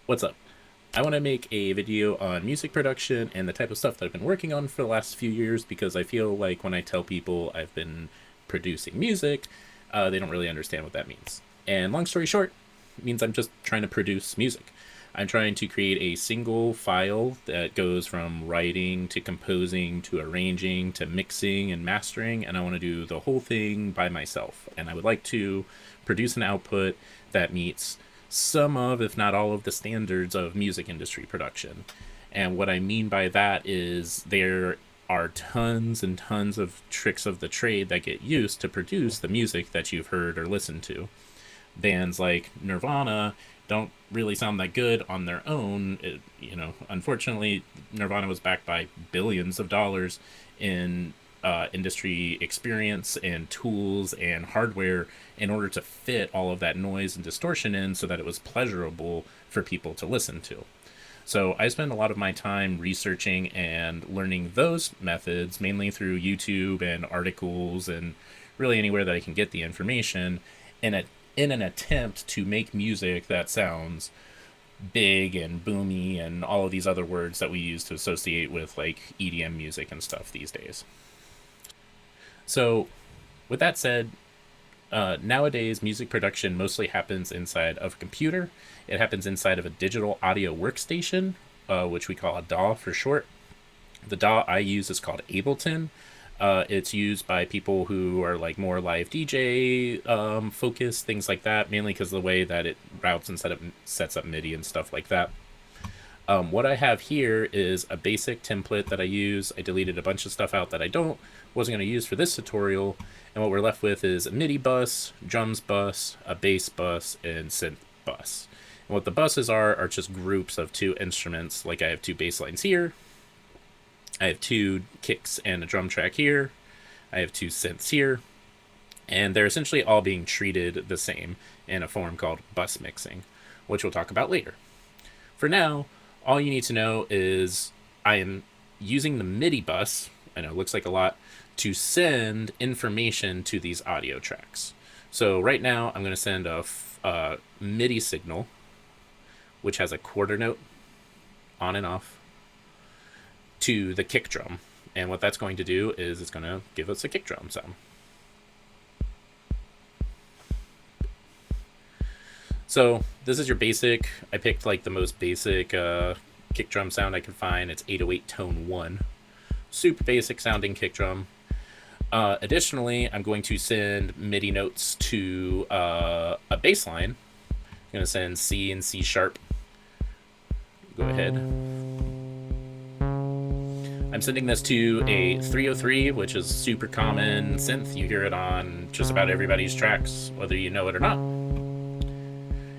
What's up? I want to make a video on music production and the type of stuff that I've been working on for the last few years because I feel like when I tell people I've been producing music, they don't really understand what that means. And long story short, it means I'm just trying to produce music. I'm trying to create a single file that goes from writing to composing to arranging to mixing and mastering, and I want to do the whole thing by myself. And I would like to produce an output that meets some of, if not all of, the standards of music industry production. And what I mean by that is there are tons and tons of tricks of the trade that get used to produce the music that you've heard or listened to. Bands like Nirvana don't really sound that good on their own. Unfortunately, Nirvana was backed by billions of dollars in industry experience and tools and hardware in order to fit all of that noise and distortion in so that it was pleasurable for people to listen to. So I spend a lot of my time researching and learning those methods, mainly through YouTube and articles and really anywhere that I can get the information, in an attempt to make music that sounds big and boomy and all of these other words that we use to associate with like EDM music and stuff these days. So, with that said, nowadays music production mostly happens inside of a computer. It happens inside of a digital audio workstation, which we call a DAW for short. The DAW I use is called Ableton. It's used by people who are like more live DJ focused, things like that, mainly because of the way that it routes and sets up MIDI and stuff like that. What I have here is a basic template that I use. I deleted a bunch of stuff out that I wasn't going to use for this tutorial, and what we're left with is a MIDI bus, drums bus, a bass bus, and synth bus. And what the buses are just groups of two instruments. Like I have two bass lines here, I have two kicks and a drum track here, I have two synths here, and they're essentially all being treated the same in a form called bus mixing, which we'll talk about later. For now, all you need to know is I am using the MIDI bus, I know it looks like a lot, to send information to these audio tracks. So right now I'm going to send a MIDI signal, which has a quarter note on and off, to the kick drum. And what that's going to do is it's going to give us a kick drum sound. So this is your basic. I picked like the most basic kick drum sound I could find. It's 808 tone 1. Super basic sounding kick drum. Additionally, I'm going to send MIDI notes to a bass line. I'm going to send C and C sharp. Go ahead. I'm sending this to a 303, which is super common synth. You hear it on just about everybody's tracks, whether you know it or not.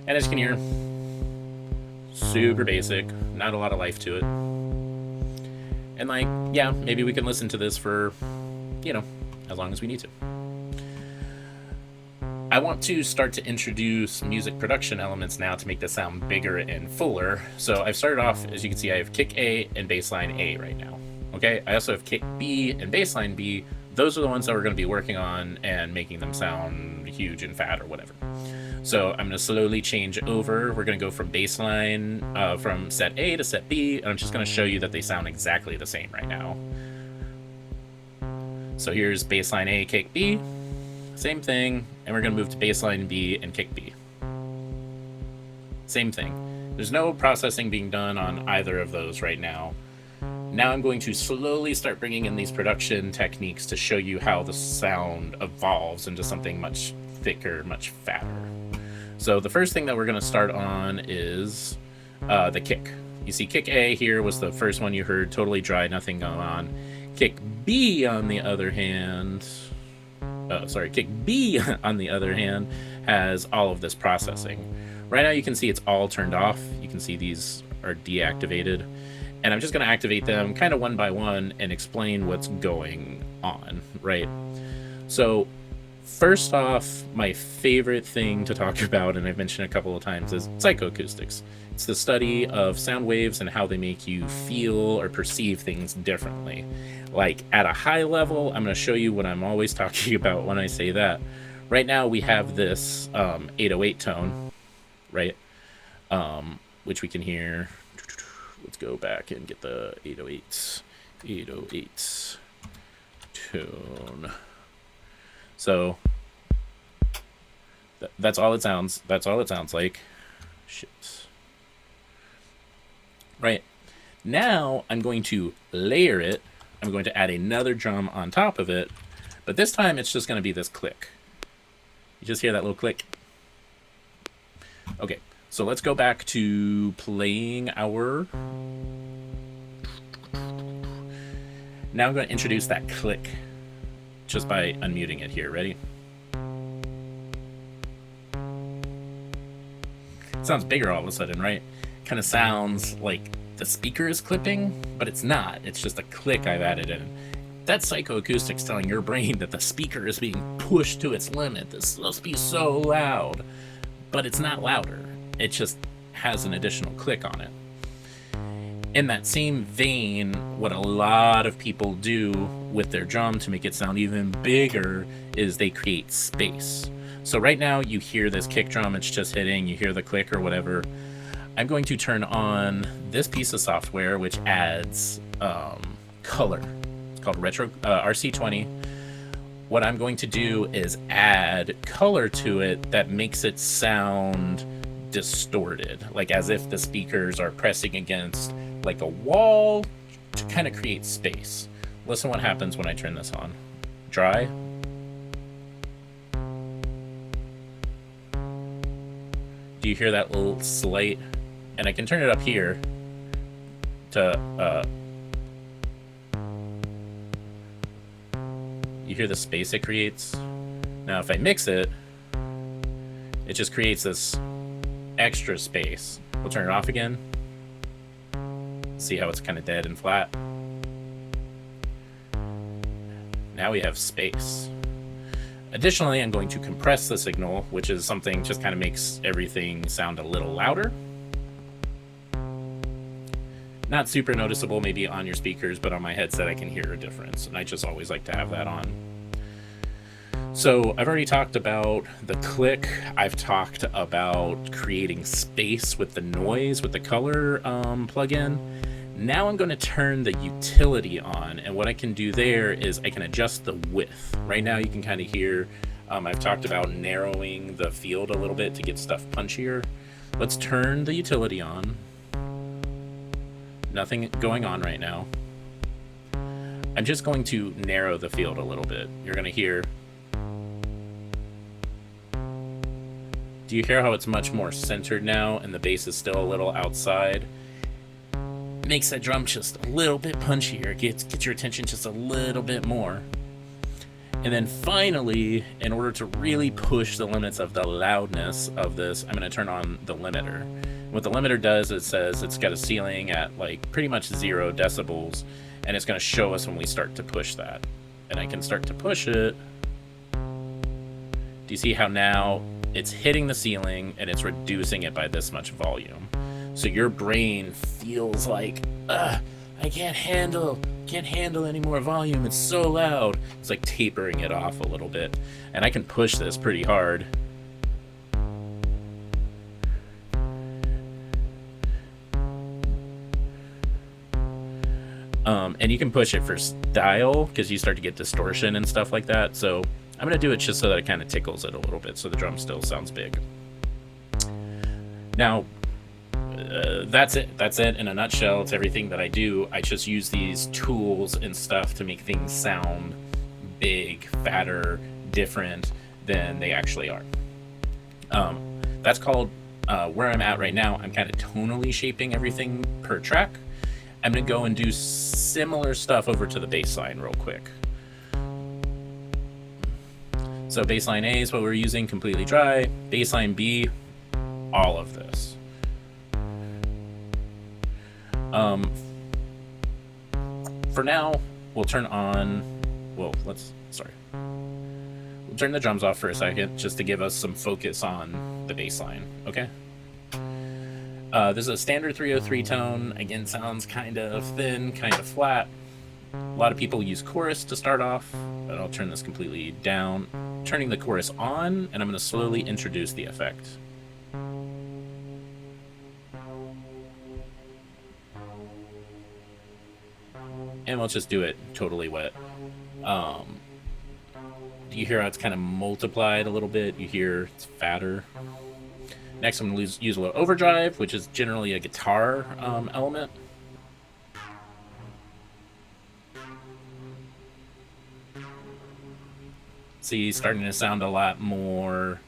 And as you can hear, super basic, not a lot of life to it. And like, yeah, maybe we can listen to this for, as long as we need to. I want to start to introduce music production elements now to make this sound bigger and fuller. So I've started off, as you can see, I have kick A and bassline A right now. Okay, I also have kick B and bassline B. Those are the ones that we're going to be working on and making them sound huge and fat or whatever. So I'm going to slowly change over. We're going to go from bassline, from set A to set B, and I'm just going to show you that they sound exactly the same right now. So here's bassline A, kick B, same thing, and we're going to move to bassline B and kick B. Same thing. There's no processing being done on either of those right now. Now I'm going to slowly start bringing in these production techniques to show you how the sound evolves into something much thicker, much fatter. So the first thing that we're going to start on is the kick. You see kick A here was the first one you heard, totally dry, nothing going on. Kick B on the other hand, kick B on the other hand has all of this processing. Right now you can see it's all turned off. You can see these are deactivated. And I'm just going to activate them kind of one by one and explain what's going on, right? So first off, my favorite thing to talk about, and I've mentioned a couple of times, is psychoacoustics. It's the study of sound waves and how they make you feel or perceive things differently. Like at a high level, I'm going to show you what I'm always talking about when I say that. Right now we have this 808 tone, right? which we can hear. Let's go back and get the 808s. 808s tone. So that's all it sounds. That's all it sounds like. Shit. Right. Now I'm going to layer it. I'm going to add another drum on top of it, but this time it's just going to be this click. You just hear that little click. Okay, so let's go back to playing our... Now I'm going to introduce that click just by unmuting it here. Ready? It sounds bigger all of a sudden, right? Kind of sounds like the speaker is clipping, but it's not. It's just a click I've added in. That's psychoacoustics telling your brain that the speaker is being pushed to its limit. This must be so loud, but it's not louder. It just has an additional click on it. In that same vein, what a lot of people do with their drum to make it sound even bigger is they create space. So right now you hear this kick drum, it's just hitting, you hear the click or whatever. I'm going to turn on this piece of software which adds color. It's called RC20. What I'm going to do is add color to it that makes it sound distorted, like as if the speakers are pressing against like a wall to kind of create space. Listen what happens when I turn this on. Dry. Do you hear that little slight? And I can turn it up here to you hear the space it creates. Now if I mix it, it just creates this extra space. We'll turn it off again. See how it's kind of dead and flat. Now we have space. Additionally, I'm going to compress the signal, which is something just kind of makes everything sound a little louder. Not super noticeable maybe on your speakers, but on my headset I can hear a difference, and I just always like to have that on. So I've already talked about the click. I've talked about creating space with the noise, with the color plugin. Now I'm going to turn the utility on, and what I can do there is I can adjust the width. Right now you can kind of hear, I've talked about narrowing the field a little bit to get stuff punchier. Let's turn the utility on. Nothing going on right now. I'm just going to narrow the field a little bit. You're going to hear... Do you hear how it's much more centered now and the bass is still a little outside? It makes that drum just a little bit punchier. Gets your attention just a little bit more. And then finally, in order to really push the limits of the loudness of this, I'm going to turn on the limiter. What the limiter does, it says it's got a ceiling at like pretty much 0 decibels, and it's going to show us when we start to push that. And I can start to push it. Do you see how now it's hitting the ceiling and it's reducing it by this much volume? So your brain feels like, I can't handle any more volume. It's so loud. It's like tapering it off a little bit. And I can push this pretty hard. And you can push it for style because you start to get distortion and stuff like that. So I'm going to do it just so that it kind of tickles it a little bit so the drum still sounds big. Now, that's it. That's it in a nutshell. It's everything that I do. I just use these tools and stuff to make things sound big, fatter, different than they actually are. That's called where I'm at right now. I'm kind of tonally shaping everything per track. I'm going to go and do similar stuff over to the bass line real quick. So bass line A is what we're using, completely dry. Bass line B, all of this. For now, we'll turn on, we'll turn the drums off for a second just to give us some focus on the bass line, okay? This is a standard 303 tone. Again, sounds kind of thin, kind of flat. A lot of people use chorus to start off, but I'll turn this completely down. Turning the chorus on, and I'm going to slowly introduce the effect. and we'll just do it totally wet. Do you hear how it's kind of multiplied a little bit? You hear it's fatter. Next, I'm going to use a little overdrive, which is generally a guitar element. See, starting to sound a lot more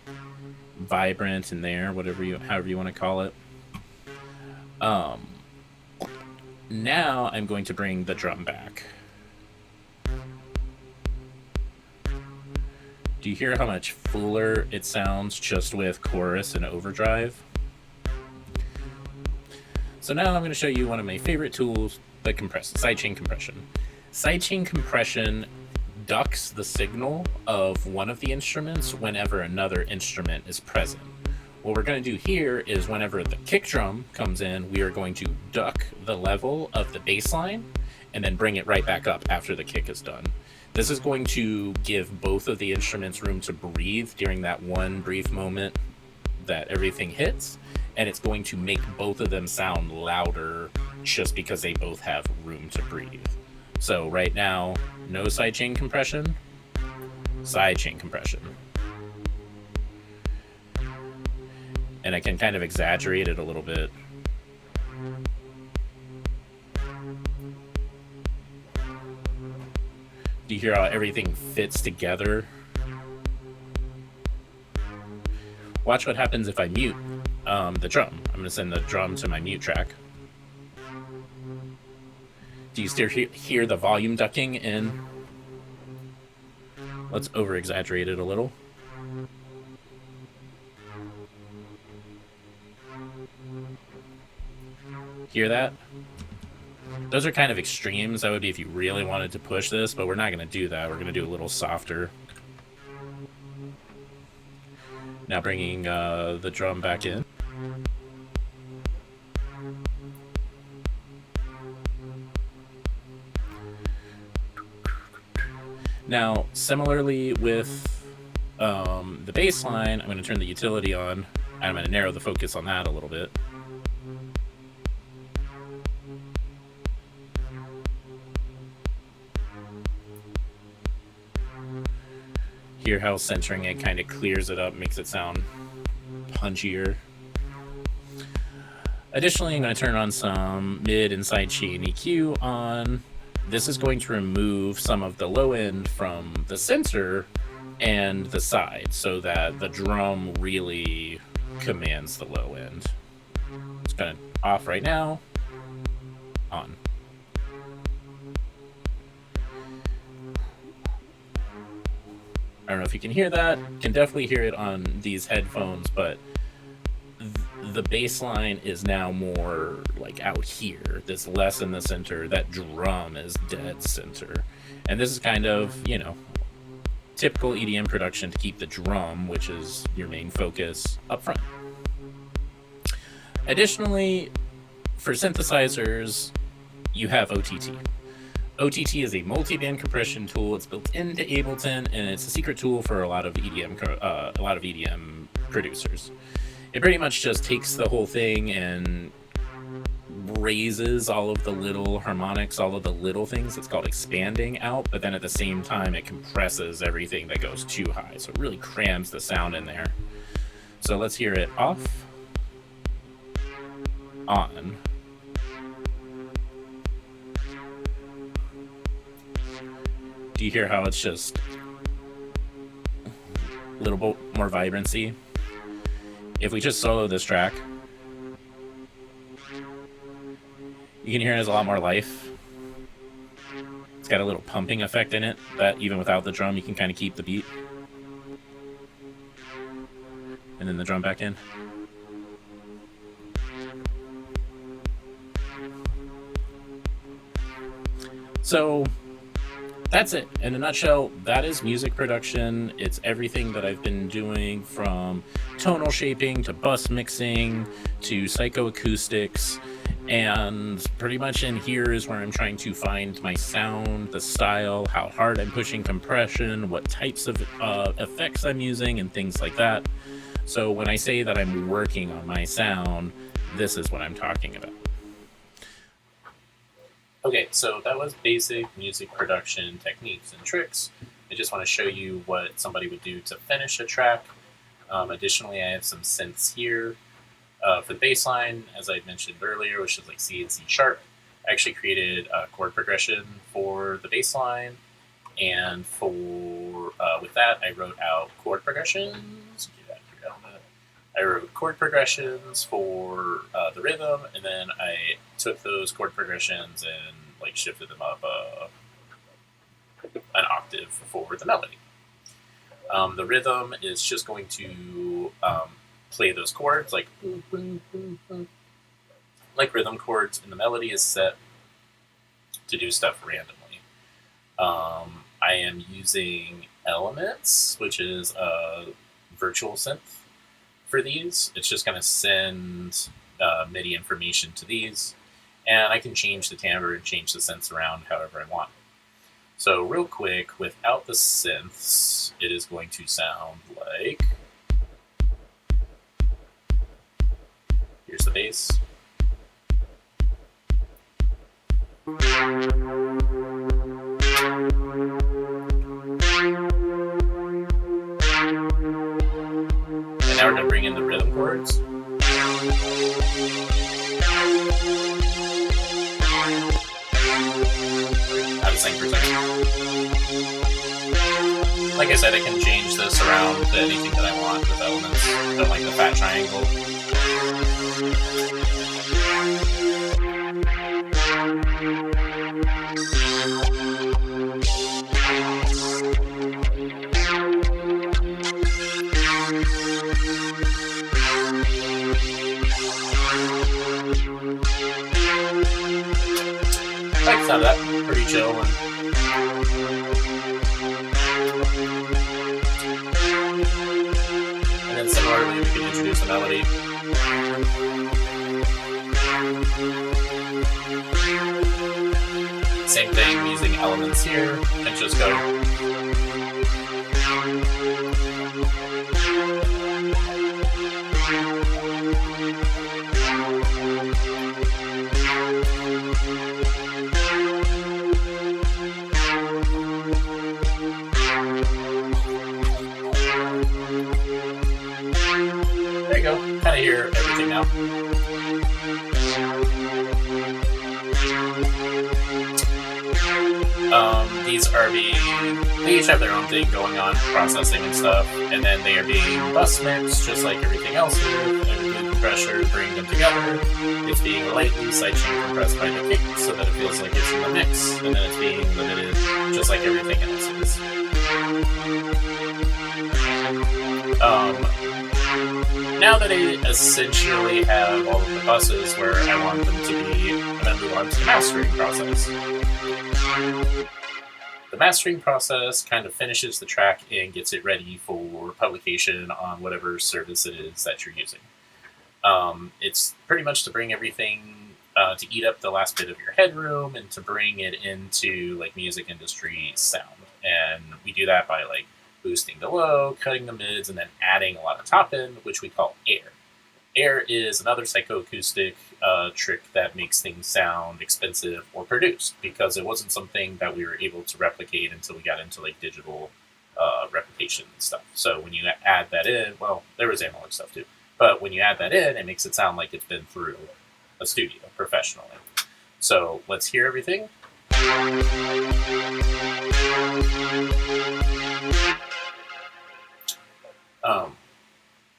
vibrant in there, however you want to call it. Now I'm going to bring the drum back. Do you hear how much fuller it sounds just with chorus and overdrive? So now I'm going to show you one of my favorite tools that compresses, sidechain compression. Sidechain compression ducks the signal of one of the instruments whenever another instrument is present. What we're going to do here is whenever the kick drum comes in, we are going to duck the level of the bass line and then bring it right back up after the kick is done. This is going to give both of the instruments room to breathe during that one brief moment that everything hits, and it's going to make both of them sound louder just because they both have room to breathe. So right now, no sidechain compression, sidechain compression. And I can kind of exaggerate it a little bit. Do you hear how everything fits together? Watch what happens if I mute the drum. I'm going to send the drum to my mute track. Do you still hear the volume ducking in? Let's over-exaggerate it a little. Hear that? Those are kind of extremes. That would be if you really wanted to push this, but we're not going to do that. We're going to do a little softer. Now bringing the drum back in. Now, similarly with the bass line, I'm going to turn the utility on, and I'm going to narrow the focus on that a little bit. Hear how centering it kind of clears it up, makes it sound punchier. Additionally, I'm going to turn on some mid and sidechain EQ on. This is going to remove some of the low end from the center and the side so that the drum really commands the low end. It's kind of off right now, on. I don't know if you can hear that. You can definitely hear it on these headphones, but the bass line is now more like out here. This less in the center. That drum is dead center. And this is kind of, you know, typical EDM production to keep the drum, which is your main focus, up front. Additionally, for synthesizers, you have OTT. OTT is a multi-band compression tool. It's built into Ableton, and it's a secret tool for a lot of EDM producers. It pretty much just takes the whole thing and raises all of the little harmonics, all of the little things. It's called expanding out, but then at the same time, it compresses everything that goes too high. So it really crams the sound in there. So let's hear it off, on. Do you hear how it's just a little bit more vibrancy? If we just solo this track, you can hear it has a lot more life. It's got a little pumping effect in it that even without the drum, you can kind of keep the beat. And then the drum back in. So that's it. In a nutshell, that is music production. It's everything that I've been doing, from tonal shaping to bus mixing to psychoacoustics. And pretty much in here is where I'm trying to find my sound, the style, how hard I'm pushing compression, what types of effects I'm using, and things like that. So when I say that I'm working on my sound, this is what I'm talking about. Okay, so that was basic music production techniques and tricks. I just want to show you what somebody would do to finish a track. Additionally, I have some synths here. For the bass line, as I mentioned earlier, which is like C and C sharp, I actually created a chord progression for the bass line. And for with that, I wrote out chord progressions. I wrote chord progressions for the rhythm, and then I took those chord progressions and like shifted them up an octave for the melody. The rhythm is just going to play those chords like rhythm chords, and the melody is set to do stuff randomly. I am using Elements, which is a virtual synth for these. It's just going to send MIDI information to these, and I can change the timbre and change the synths around however I want. So real quick, without the synths, it is going to sound like... Here's the bass. And now we're going to bring in the rhythm chords. Out of sync for a second. Like I said, I can change this around to anything that I want with Elements. Don't like the fat triangle. I like the sound of that. Pretty chill. And then similarly, we can introduce a melody. Same thing, using Elements here, and just go. There you go, kind of hear everything now. They each have their own thing going on, processing and stuff, and then they are being bus mixed, just like everything else here. Every compressor bring them together. It's being lightly sidechain compressed by the kick, so that it feels like it's in the mix, and then it's being limited, just like everything else is. Now that I essentially have all of the buses where I want them to be, I'm going to move on to the mastering process. The mastering process kind of finishes the track and gets it ready for publication on whatever service it is that you're using. It's pretty much to bring everything to eat up the last bit of your headroom and to bring it into like music industry sound. And we do that by like boosting the low, cutting the mids, and then adding a lot of top end, which we call air. Air is another psychoacoustic trick that makes things sound expensive or produced, because it wasn't something that we were able to replicate until we got into like digital replication and stuff. So when you add that in, well, there was analog stuff too, but when you add that in, it makes it sound like it's been through a studio professionally. So let's hear everything.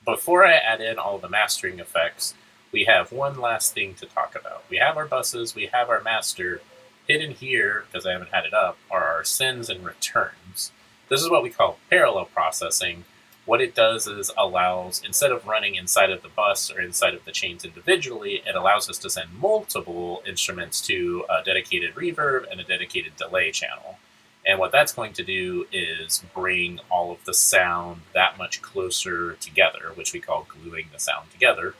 Before I add in all the mastering effects, we have one last thing to talk about. We have our buses, we have our master. Hidden here, because I haven't had it up, are our sends and returns. This is what we call parallel processing. What it does is allows, instead of running inside of the bus or inside of the chains individually, it allows us to send multiple instruments to a dedicated reverb and a dedicated delay channel. And what that's going to do is bring all of the sound that much closer together, which we call gluing the sound together.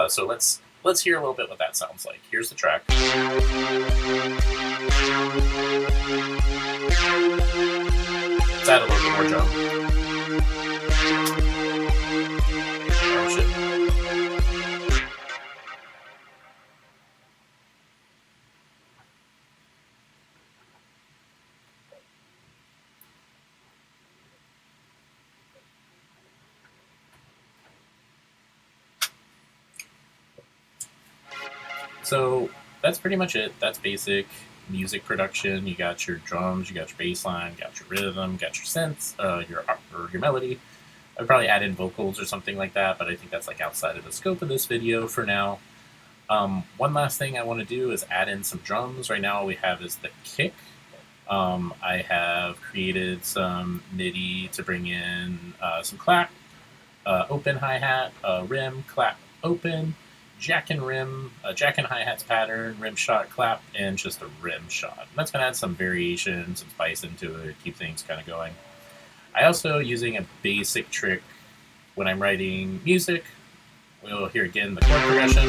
So let's hear a little bit what that sounds like. Here's the track. Let's add a little bit more drum. Oh shit. So that's pretty much it. That's basic music production. You got your drums, you got your bass line, you got your rhythm, you got your synths, your melody. I'd probably add in vocals or something like that, but I think that's like outside of the scope of this video for now. One last thing I want to do is add in some drums. Right now all we have is the kick. I have created some MIDI to bring in some clap, open hi-hat, rim, clap, open, jack and rim, jack and hi-hats pattern, rim shot, clap, and just a rim shot. And that's going to add some variation, some spice into it, keep things kind of going. I also, using a basic trick when I'm writing music, we'll hear again the chord progression.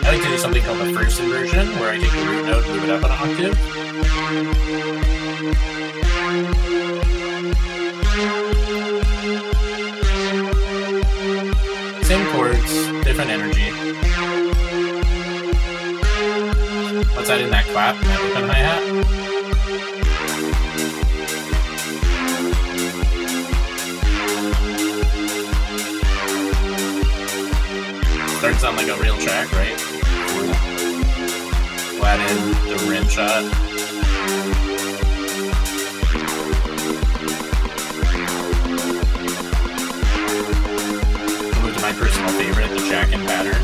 I like to do something called the first inversion, where I take the root note and move it up an octave. Same chords, different energy. Let's add in that clap and that open hi-hat. Starts on like a real track, right? We'll add in the rim shot. We'll move to my personal favorite, the jack and pattern.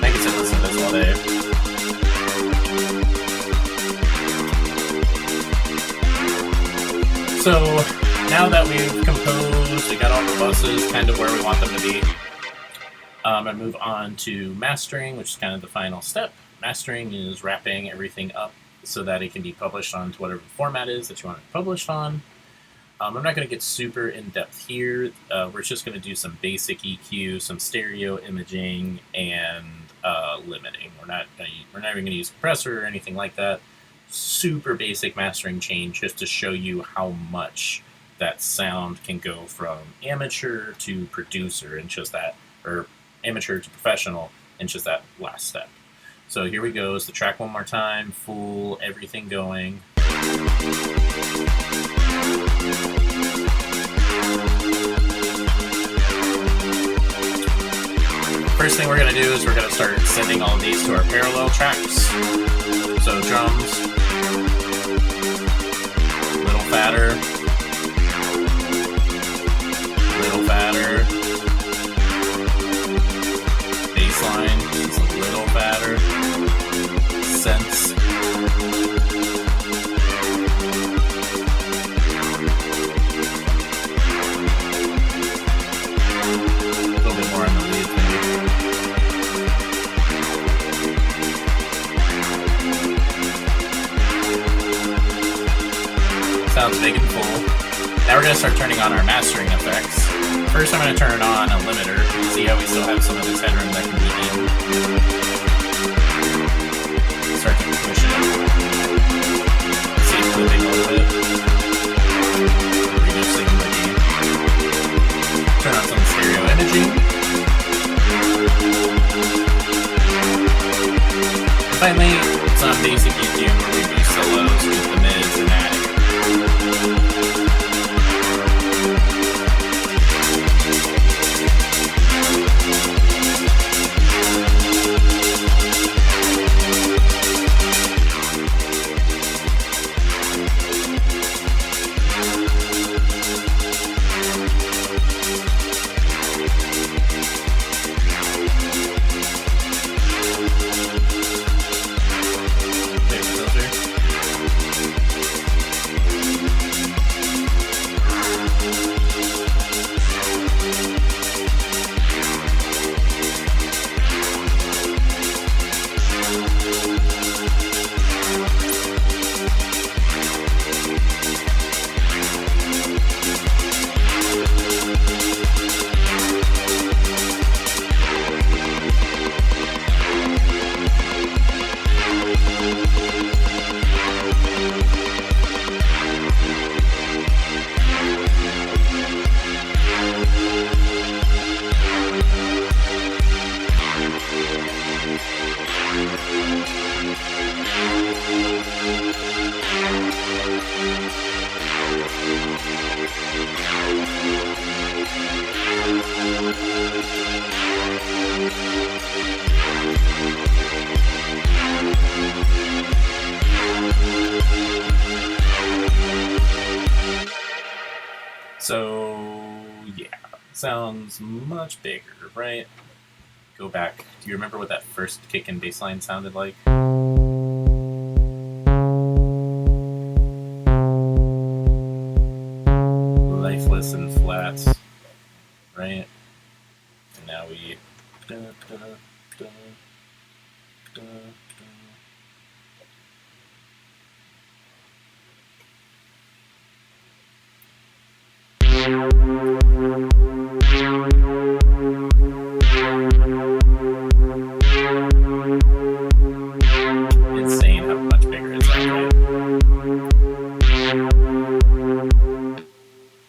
I can sit listen to this all day. So now that we've composed, we got all the buses kind of where we want them to be, I move on to mastering, which is kind of the final step. Mastering is wrapping everything up so that it can be published onto whatever format is that you want it published on. I'm not going to get super in-depth here. We're just going to do some basic EQ, some stereo imaging, and limiting. We're not even going to use compressor or anything like that. Super basic mastering change just to show you how much that sound can go from amateur to producer in just that, or amateur to professional in just that last step. So here we go. It's the track one more time, full, everything going. First thing we're going to do is we're going to start sending all of these to our parallel tracks. So drums, little fatter, little fatter, bass line, just a little fatter, synths, a little bit more on the lead maybe. Sounds big and full. Now we're going to start turning on our mastering effects. First I'm going to turn on a limiter. See how we still have some of this headroom that can be in. Start to push it. See it flipping a little bit. Reducing the gain. Turn on some stereo imaging. And finally, some basic EQ where we do solos with the mids and attic. So, yeah, sounds much bigger, right? Go back. Do you remember what that first kick and bass line sounded like? Lifeless and flat, right? And now we. Da, da, da, da, da. Insane how much bigger it sounds, right?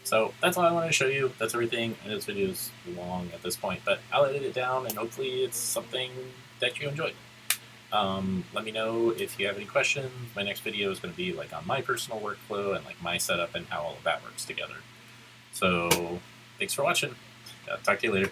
So that's all I wanted to show you. That's everything. And this video is long at this point, but I'll edit it down and hopefully it's something that you enjoyed. Let me know if you have any questions. My next video is going to be like on my personal workflow and like my setup and how all of that works together. So thanks for watching. Talk to you later.